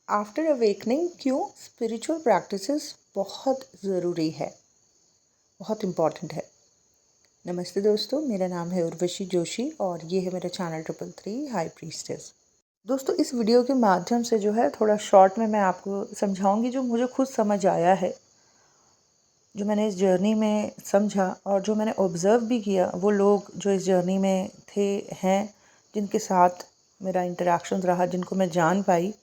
After awakening क्यों spiritual practices बहुत ज़रूरी है, बहुत इम्पॉर्टेंट है। नमस्ते दोस्तों, मेरा नाम है उर्वशी जोशी और ये है मेरा चैनल 333 हाई प्रीस्टेस। दोस्तों, इस वीडियो के माध्यम से जो है थोड़ा शॉर्ट में मैं आपको समझाऊंगी जो मुझे खुद समझ आया है, जो मैंने इस जर्नी में समझा और जो मैंने ऑब्ज़र्व भी किया। वो लोग जो इस जर्नी में हैं जिनके साथ मेरा इंटरेक्शन रहा, जिनको मैं जान पाई,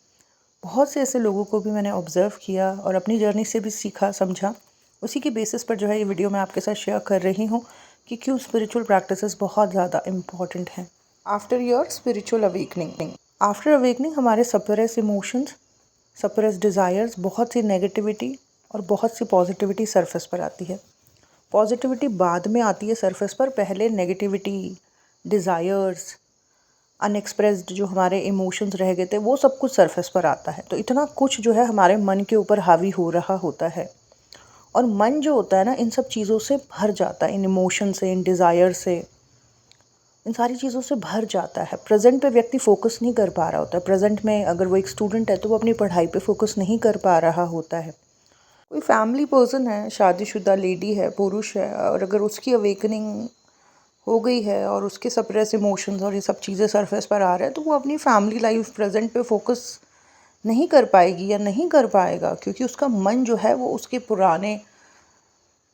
बहुत से ऐसे लोगों को भी मैंने ऑब्ज़र्व किया और अपनी जर्नी से भी सीखा समझा। उसी के बेसिस पर जो है ये वीडियो मैं आपके साथ शेयर कर रही हूँ कि क्यों स्पिरिचुअल प्रैक्टिसेस बहुत ज़्यादा इम्पॉर्टेंट हैं। After your spiritual awakening, after awakening हमारे सप्रेस इमोशंस, सप्रेस डिज़ायर्स, बहुत सी नेगेटिविटी और बहुत सी पॉजिटिविटी सरफेस पर आती है। पॉजिटिविटी बाद में आती है सरफेस पर, पहले नेगेटिविटी, डिज़ायर्स, अनएक्सप्रेस्ड जो हमारे इमोशंस रह गए थे, वो सब कुछ सरफेस पर आता है। तो इतना कुछ जो है हमारे मन के ऊपर हावी हो रहा होता है और मन जो होता है ना, इन सब चीज़ों से भर जाता है, इन इमोशन से, इन डिज़ायर से, इन सारी चीज़ों से भर जाता है। प्रेजेंट पे व्यक्ति फोकस नहीं कर पा रहा होता है। प्रेजेंट में अगर वो एक स्टूडेंट है तो वो अपनी पढ़ाई पे फोकस नहीं कर पा रहा होता है। कोई फैमिली पर्सन है, शादीशुदा लेडी है, पुरुष है, और अगर उसकी अवेकनिंग हो गई है और उसके सप्रेस इमोशंस और ये सब चीज़ें सरफेस पर आ रहे हैं, तो वो अपनी फैमिली लाइफ प्रेजेंट पे फोकस नहीं कर पाएगी या नहीं कर पाएगा, क्योंकि उसका मन जो है वो उसके पुराने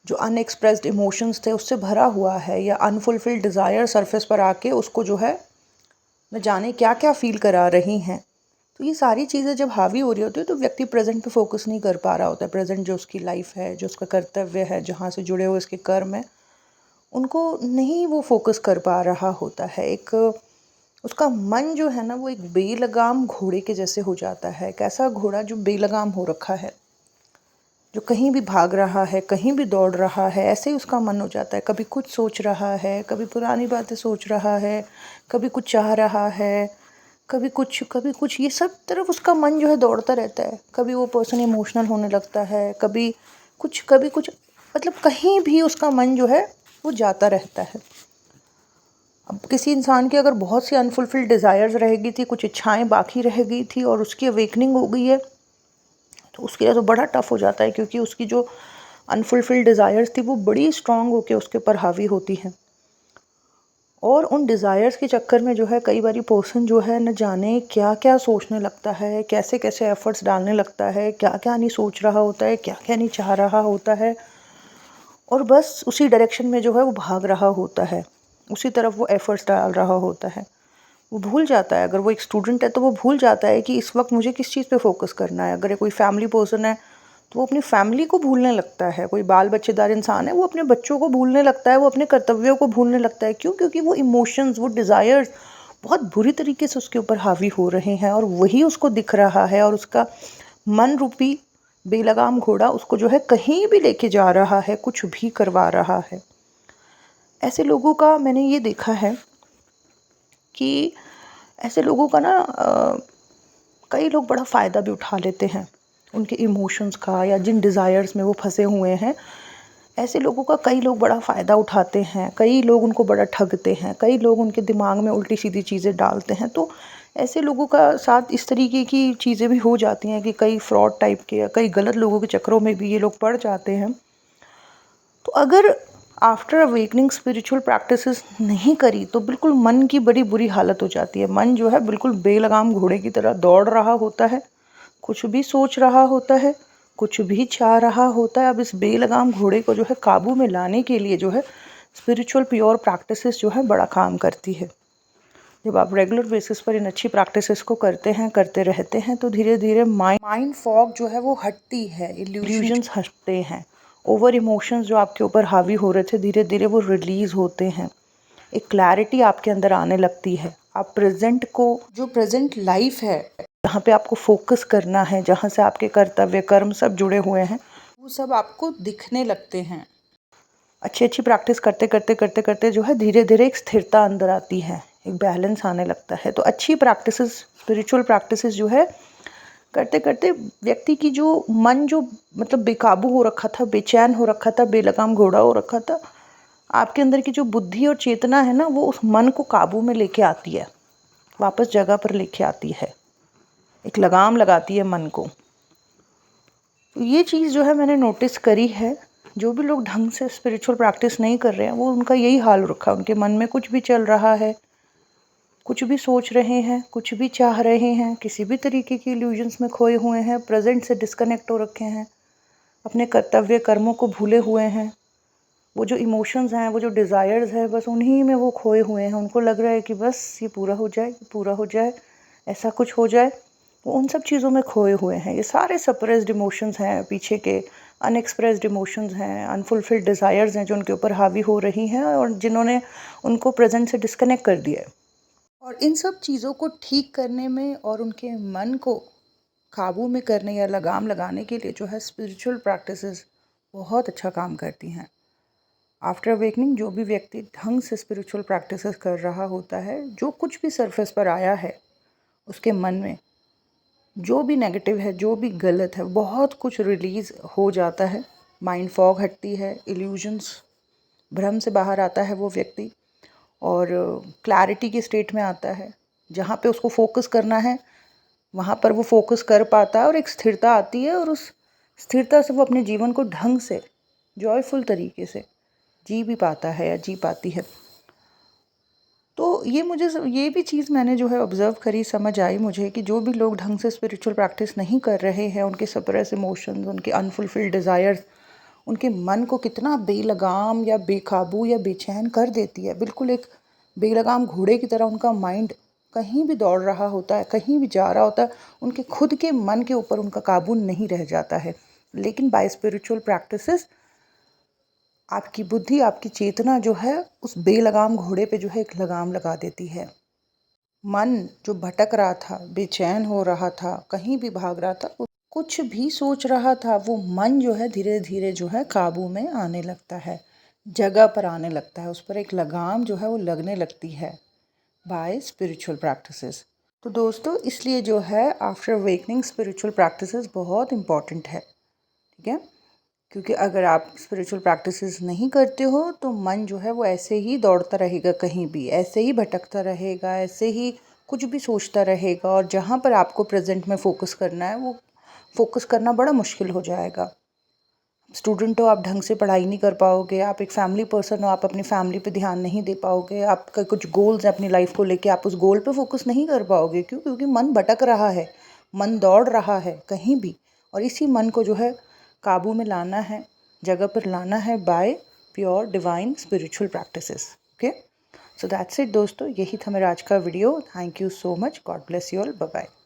जो अनएक्सप्रेस्ड इमोशंस थे उससे भरा हुआ है, या अनफुलफिल्ड डिज़ायर सरफेस पर आके उसको जो है न जाने क्या क्या फील करा रही हैं। तो ये सारी चीज़ें जब हावी हो रही होती है तो व्यक्ति प्रेजेंट पे फोकस नहीं कर पा रहा होता है। प्रेजेंट जो उसकी लाइफ है, जो उसका कर्तव्य है, जहाँ से जुड़े हुए उसके कर्म है, उनको नहीं वो फोकस कर पा रहा होता है। एक उसका मन जो है ना, वो एक बेलगाम घोड़े के जैसे हो जाता है। कैसा घोड़ा? जो बेलगाम हो रखा है, जो कहीं भी भाग रहा है, कहीं भी दौड़ रहा है, ऐसे ही उसका मन हो जाता है। कभी कुछ सोच रहा है, कभी पुरानी बातें सोच रहा है, कभी कुछ चाह रहा है, कभी कुछ, ये सब तरफ उसका मन जो है दौड़ता रहता है। कभी वो पर्सन इमोशनल होने लगता है, कभी कुछ, मतलब कहीं भी उसका मन जो है वो जाता रहता है। अब किसी इंसान की अगर बहुत सी अनफुलफिल्ड डिज़ायर्स रहेगी थी, कुछ इच्छाएं बाकी रह गई थी और उसकी अवेकनिंग हो गई है, तो उसके लिए तो बड़ा टफ हो जाता है, क्योंकि उसकी जो अनफुलफिल्ड डिज़ायर्स थी वो बड़ी स्ट्रांग होकर उसके ऊपर हावी होती हैं। और उन डिज़ायर्स के चक्कर में जो है कई बारी पर्सन जो है न जाने क्या क्या सोचने लगता है, कैसे कैसे एफर्ट्स डालने लगता है, क्या क्या नहीं सोच रहा होता है, क्या क्या नहीं चाह रहा होता है, और बस उसी डायरेक्शन में जो है वो भाग रहा होता है, उसी तरफ वो एफर्ट्स डाल रहा होता है। वो भूल जाता है, अगर वो एक स्टूडेंट है तो वो भूल जाता है कि इस वक्त मुझे किस चीज़ पे फोकस करना है। अगर कोई फैमिली पर्सन है तो वो अपनी फैमिली को भूलने लगता है। कोई बाल बच्चेदार इंसान है, वो अपने बच्चों को भूलने लगता है, वो अपने कर्तव्यों को भूलने लगता है। क्यों? क्योंकि वो इमोशंस, वो डिज़ायर्स बहुत बुरी तरीके से उसके ऊपर हावी हो रहे हैं और वही उसको दिख रहा है, और उसका मन रूपी बेलगाम घोड़ा उसको जो है कहीं भी लेके जा रहा है, कुछ भी करवा रहा है। ऐसे लोगों का मैंने ये देखा है कि ऐसे लोगों का ना कई लोग बड़ा फ़ायदा भी उठा लेते हैं उनके इमोशंस का, या जिन डिज़ायर्स में वो फंसे हुए हैं, ऐसे लोगों का कई लोग बड़ा फ़ायदा उठाते हैं। कई लोग उनको बड़ा ठगते हैं, कई लोग उनके दिमाग में उल्टी सीधी चीज़ें डालते हैं। तो ऐसे लोगों का साथ इस तरीके की चीज़ें भी हो जाती हैं कि कई फ्रॉड टाइप के या कई गलत लोगों के चक्करों में भी ये लोग पड़ जाते हैं। तो अगर आफ्टर अवेकनिंग स्पिरिचुअल प्रैक्टिसेस नहीं करी तो बिल्कुल मन की बड़ी बुरी हालत हो जाती है। मन जो है बिल्कुल बेलगाम घोड़े की तरह दौड़ रहा होता है, कुछ भी सोच रहा होता है, कुछ भी चाह रहा होता है। अब इस बेलगाम घोड़े को जो है काबू में लाने के लिए जो है स्पिरिचुअल प्योर प्रैक्टिसेस जो है बड़ा काम करती है। जब आप रेगुलर बेसिस पर इन अच्छी प्रैक्टिसेस को करते हैं, करते रहते हैं, तो धीरे धीरे माइंड फॉग जो है वो हटती है, इल्यूजन्स हटते हैं। ओवर इमोशंस जो आपके ऊपर हावी हो रहे थे, धीरे धीरे वो रिलीज़ होते हैं। एक क्लैरिटी आपके अंदर आने लगती है। आप प्रेजेंट को, जो प्रेजेंट लाइफ है, जहाँ पे आपको फोकस करना है, जहाँ से आपके कर्तव्य कर्म सब जुड़े हुए हैं, वो सब आपको दिखने लगते हैं। अच्छी अच्छी प्रैक्टिस करते करते करते करते जो है धीरे धीरे एक स्थिरता अंदर आती है, एक बैलेंस आने लगता है। तो अच्छी प्रैक्टिसेस, स्पिरिचुअल प्रैक्टिसेस जो है करते करते व्यक्ति की जो मन जो मतलब बेकाबू हो रखा था, बेचैन हो रखा था, बेलगाम घोड़ा हो रखा था, आपके अंदर की जो बुद्धि और चेतना है ना, वो उस मन को काबू में लेके आती है, वापस जगह पर लेके आती है। एक लगाम लगाती है मन को। तो ये चीज़ जो है मैंने नोटिस करी है। जो भी लोग ढंग से स्पिरिचुअल प्रैक्टिस नहीं कर रहे हैं वो उनका यही हाल रखा है। उनके मन में कुछ भी चल रहा है, कुछ भी सोच रहे हैं, कुछ भी चाह रहे हैं, किसी भी तरीके की इल्यूजन्स में खोए हुए हैं, प्रेजेंट से डिस्कनेक्ट हो रखे हैं, अपने कर्तव्य कर्मों को भूले हुए हैं। वो जो इमोशंस हैं, वो जो डिज़ायर्स हैं, बस उन्हीं में वो खोए हुए हैं। उनको लग रहा है कि बस ये पूरा हो जाए, ये पूरा हो जाए, ऐसा कुछ हो जाए। वो उन सब चीज़ों में खोए हुए हैं। ये सारे सप्रेस्ड इमोशंस हैं, पीछे के अनएक्सप्रेस्ड इमोशंस हैं, अनफुलफिल्ड डिज़ायर्स हैं जो उनके ऊपर हावी हो रही हैं और जिन्होंने उनको प्रेजेंट से डिस्कनेक्ट कर दिया है। और इन सब चीज़ों को ठीक करने में और उनके मन को काबू में करने या लगाम लगाने के लिए जो है स्पिरिचुअल प्रैक्टिसेस बहुत अच्छा काम करती हैं। आफ्टर अवेकनिंग जो भी व्यक्ति ढंग से स्पिरिचुअल प्रैक्टिसेस कर रहा होता है, जो कुछ भी सरफेस पर आया है उसके मन में, जो भी नेगेटिव है, जो भी गलत है, बहुत कुछ रिलीज़ हो जाता है। माइंड फॉग हटती है, इल्यूजन्स, भ्रम से बाहर आता है वो व्यक्ति और क्लैरिटी के स्टेट में आता है। जहाँ पे उसको फोकस करना है वहाँ पर वो फोकस कर पाता है और एक स्थिरता आती है और उस स्थिरता से वो अपने जीवन को ढंग से जॉयफुल तरीके से जी भी पाता है या जी पाती है। तो ये भी चीज़ मैंने जो है ऑब्ज़र्व करी, समझ आई मुझे कि जो भी लोग ढंग से स्पिरिचुअल प्रैक्टिस नहीं कर रहे हैं, उनके सप्रेस इमोशंस, उनके अनफुलफिल्ड डिज़ायर्स उनके मन को कितना बेलगाम या बेकाबू या बेचैन कर देती है। बिल्कुल एक बेलगाम घोड़े की तरह उनका माइंड कहीं भी दौड़ रहा होता है, कहीं भी जा रहा होता है। उनके खुद के मन के ऊपर उनका काबू नहीं रह जाता है। लेकिन बाय स्पिरिचुअल प्रैक्टिसेस आपकी बुद्धि, आपकी चेतना जो है उस बेलगाम घोड़े पे जो है एक लगाम लगा देती है। मन जो भटक रहा था, बेचैन हो रहा था, कहीं भी भाग रहा था, कुछ भी सोच रहा था, वो मन जो है धीरे धीरे जो है काबू में आने लगता है, जगह पर आने लगता है। उस पर एक लगाम जो है वो लगने लगती है बाय स्पिरिचुअल प्रैक्टिसेस। तो दोस्तों इसलिए जो है आफ्टर अवेकनिंग स्पिरिचुअल प्रैक्टिसेस बहुत इम्पॉर्टेंट है। ठीक है, क्योंकि अगर आप स्पिरिचुअल प्रैक्टिसेस नहीं करते हो तो मन जो है वो ऐसे ही दौड़ता रहेगा, कहीं भी ऐसे ही भटकता रहेगा, ऐसे ही कुछ भी सोचता रहेगा और जहाँ पर आपको प्रेजेंट में फोकस करना है वो फोकस करना बड़ा मुश्किल हो जाएगा। स्टूडेंट हो, आप ढंग से पढ़ाई नहीं कर पाओगे। आप एक फैमिली पर्सन हो, आप अपनी फैमिली पे ध्यान नहीं दे पाओगे। आपका कुछ गोल्स हैं अपनी लाइफ को लेके, आप उस गोल पे फोकस नहीं कर पाओगे। क्यों? क्योंकि मन भटक रहा है, मन दौड़ रहा है कहीं भी। और इसी मन को जो है काबू में लाना है, जगह पर लाना है by pure divine spiritual practices. Okay, so that's it दोस्तों, यही था मेरा आज का video. Thank you so much. God bless you all. Bye bye.